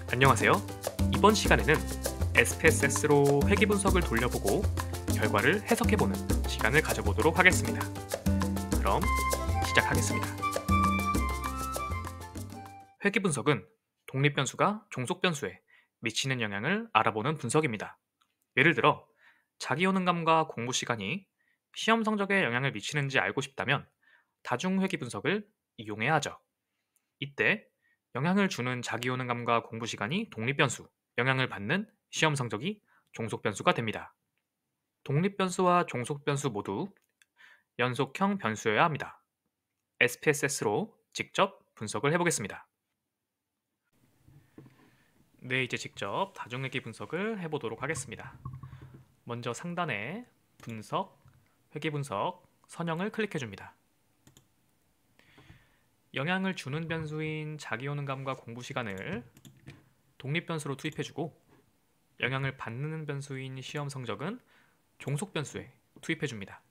안녕하세요. 이번 시간에는 SPSS로 회귀 분석을 돌려보고 결과를 해석해보는 시간을 가져보도록 하겠습니다. 그럼 시작하겠습니다. 회귀 분석은 독립 변수가 종속 변수에 미치는 영향을 알아보는 분석입니다. 예를 들어 자기 효능감과 공부 시간이 시험 성적에 영향을 미치는지 알고 싶다면 다중 회귀 분석을 이용해야 하죠. 이때 영향을 주는 자기 효능감과 공부 시간이 독립 변수, 영향을 받는 시험 성적이 종속 변수가 됩니다. 독립 변수와 종속 변수 모두 연속형 변수여야 합니다. SPSS로 직접 분석을 해보겠습니다. 네, 이제 직접 다중회귀 분석을 해보도록 하겠습니다. 먼저 상단에 분석, 회귀 분석, 선형을 클릭해줍니다. 영향을 주는 변수인 자기 효능감과 공부 시간을 독립 변수로 투입해주고 영향을 받는 변수인 시험 성적은 종속 변수에 투입해줍니다.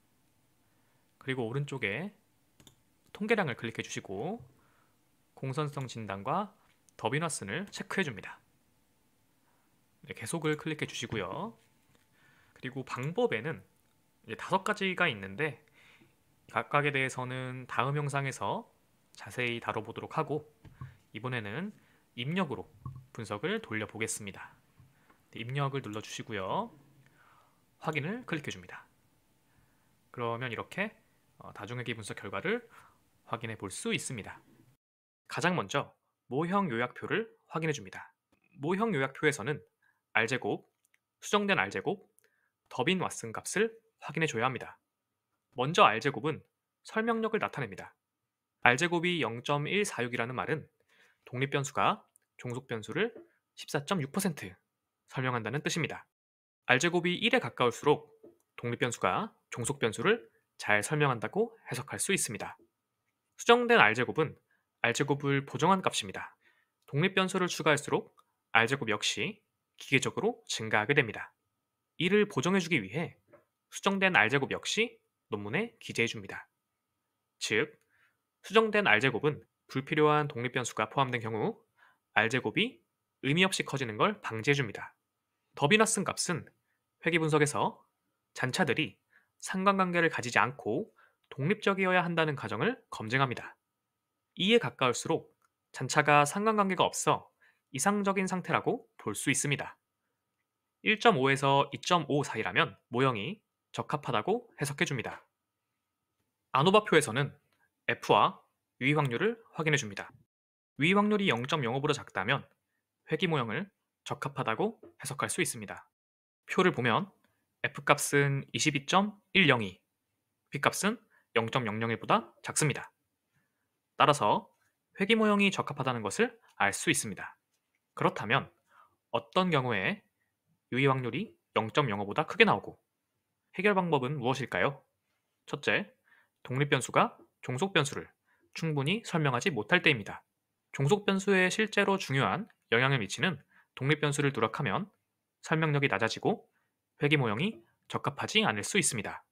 그리고 오른쪽에 통계량을 클릭해주시고 공선성 진단과 더비너슨을 체크해줍니다. 네, 계속을 클릭해주시고요. 그리고 방법에는 이제 5가지가 있는데 각각에 대해서는 다음 영상에서 자세히 다뤄보도록 하고 이번에는 입력으로 분석을 돌려보겠습니다. 네, 입력을 눌러주시고요. 확인을 클릭해줍니다. 그러면 이렇게 다중회귀 분석 결과를 확인해 볼 수 있습니다. 가장 먼저 모형 요약표를 확인해 줍니다. 모형 요약표에서는 R제곱, 수정된 R제곱, 더빈 왓슨 값을 확인해 줘야 합니다. 먼저 R제곱은 설명력을 나타냅니다. R제곱이 0.146이라는 말은 독립변수가 종속변수를 14.6% 설명한다는 뜻입니다. R제곱이 1에 가까울수록 독립변수가 종속변수를 잘 설명한다고 해석할 수 있습니다. 수정된 R제곱은 R제곱을 보정한 값입니다. 독립변수를 추가할수록 R제곱 역시 기계적으로 증가하게 됩니다. 이를 보정해주기 위해 수정된 R제곱 역시 논문에 기재해줍니다. 즉, 수정된 R제곱은 불필요한 독립변수가 포함된 경우 R제곱이 의미 없이 커지는 걸 방지해줍니다. 더비너슨 값은 회귀 분석에서 잔차들이 상관관계를 가지지 않고 독립적이어야 한다는 가정을 검증합니다. 2에 가까울수록 잔차가 상관관계가 없어 이상적인 상태라고 볼 수 있습니다. 1.5에서 2.5 사이라면 모형이 적합하다고 해석해줍니다. 아노바표에서는 F와 유의 확률을 확인해줍니다. 유의 확률이 0.05보다 작다면 회귀 모형을 적합하다고 해석할 수 있습니다. 표를 보면 F값은 22.102, B값은 0.001보다 작습니다. 따라서 회귀 모형이 적합하다는 것을 알 수 있습니다. 그렇다면 어떤 경우에 유의 확률이 0.05보다 크게 나오고 해결 방법은 무엇일까요? 첫째, 독립 변수가 종속 변수를 충분히 설명하지 못할 때입니다. 종속 변수에 실제로 중요한 영향을 미치는 독립 변수를 누락하면 설명력이 낮아지고 회귀 모형이 적합하지 않을 수 있습니다.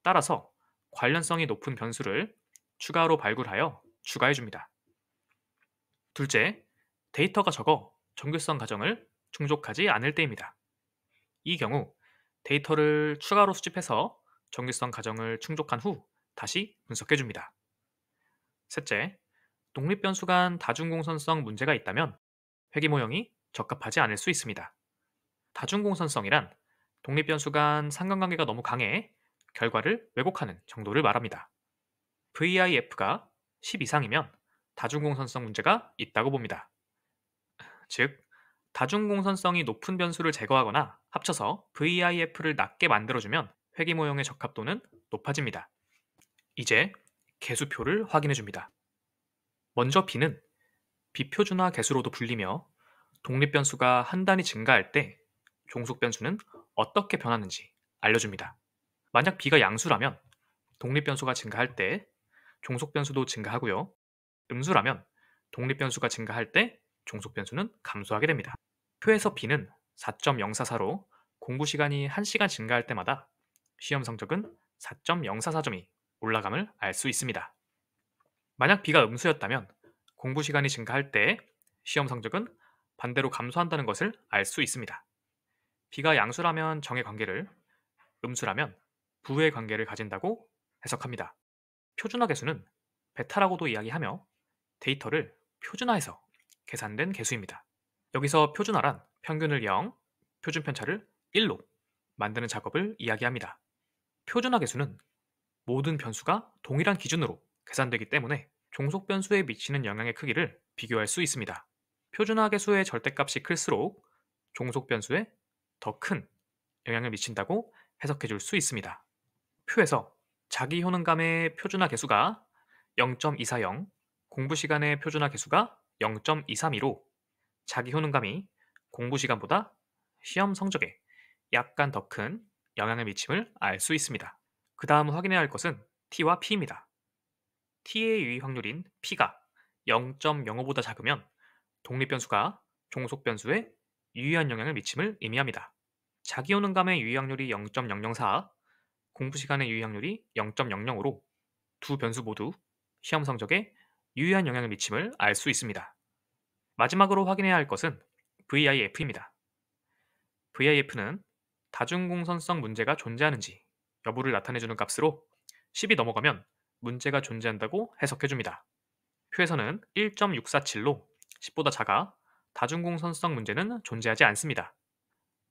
따라서 관련성이 높은 변수를 추가로 발굴하여 추가해줍니다. 둘째, 데이터가 적어 정규성 가정을 충족하지 않을 때입니다. 이 경우 데이터를 추가로 수집해서 정규성 가정을 충족한 후 다시 분석해줍니다. 셋째, 독립 변수 간 다중공선성 문제가 있다면 회귀 모형이 적합하지 않을 수 있습니다. 다중공선성이란 독립 변수 간 상관관계가 너무 강해 결과를 왜곡하는 정도를 말합니다. VIF가 10 이상이면 다중공선성 문제가 있다고 봅니다. 즉, 다중공선성이 높은 변수를 제거하거나 합쳐서 VIF를 낮게 만들어주면 회귀 모형의 적합도는 높아집니다. 이제 개수표를 확인해줍니다. 먼저 B는 비표준화 개수로도 불리며 독립 변수가 한 단위 증가할 때 종속 변수는 어떻게 변하는지 알려줍니다. 만약 B가 양수라면 독립 변수가 증가할 때 종속 변수도 증가하고요. 음수라면 독립 변수가 증가할 때 종속 변수는 감소하게 됩니다. 표에서 B는 4.044로 공부 시간이 1시간 증가할 때마다 시험 성적은 4.044점이 올라감을 알 수 있습니다. 만약 B가 음수였다면 공부 시간이 증가할 때 시험 성적은 반대로 감소한다는 것을 알 수 있습니다. 비가 양수라면 정의 관계를, 음수라면 부의 관계를 가진다고 해석합니다. 표준화 계수는 베타라고도 이야기하며 데이터를 표준화해서 계산된 계수입니다. 여기서 표준화란 평균을 0, 표준 편차를 1로 만드는 작업을 이야기합니다. 표준화 계수는 모든 변수가 동일한 기준으로 계산되기 때문에 종속 변수에 미치는 영향의 크기를 비교할 수 있습니다. 표준화 계수의 절대값이 클수록 종속 변수에 더 큰 영향을 미친다고 해석해 줄 수 있습니다. 표에서 자기 효능감의 표준화 계수가 0.240, 공부 시간의 표준화 계수가 0.232로 자기 효능감이 공부 시간보다 시험 성적에 약간 더 큰 영향을 미침을 알 수 있습니다. 그 다음 확인해야 할 것은 t와 p입니다. t의 유의 확률인 p가 0.05보다 작으면 독립변수가 종속변수에 유의한 영향을 미침을 의미합니다. 자기 효능감의 유의 확률이 0.004, 공부 시간의 유의 확률이 0.00으로 두 변수 모두 시험 성적에 유의한 영향을 미침을 알 수 있습니다. 마지막으로 확인해야 할 것은 VIF입니다. VIF는 다중공선성 문제가 존재하는지 여부를 나타내주는 값으로 10이 넘어가면 문제가 존재한다고 해석해줍니다. 표에서는 1.647로 10보다 작아 다중공선성 문제는 존재하지 않습니다.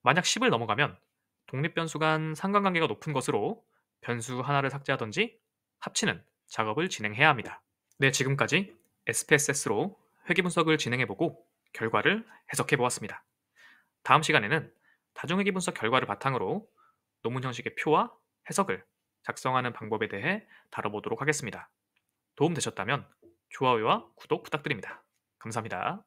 만약 10을 넘어가면 독립변수 간 상관관계가 높은 것으로 변수 하나를 삭제하던지 합치는 작업을 진행해야 합니다. 네, 지금까지 SPSS로 회귀 분석을 진행해보고 결과를 해석해보았습니다. 다음 시간에는 다중회귀 분석 결과를 바탕으로 논문 형식의 표와 해석을 작성하는 방법에 대해 다뤄보도록 하겠습니다. 도움 되셨다면 좋아요와 구독 부탁드립니다. 감사합니다.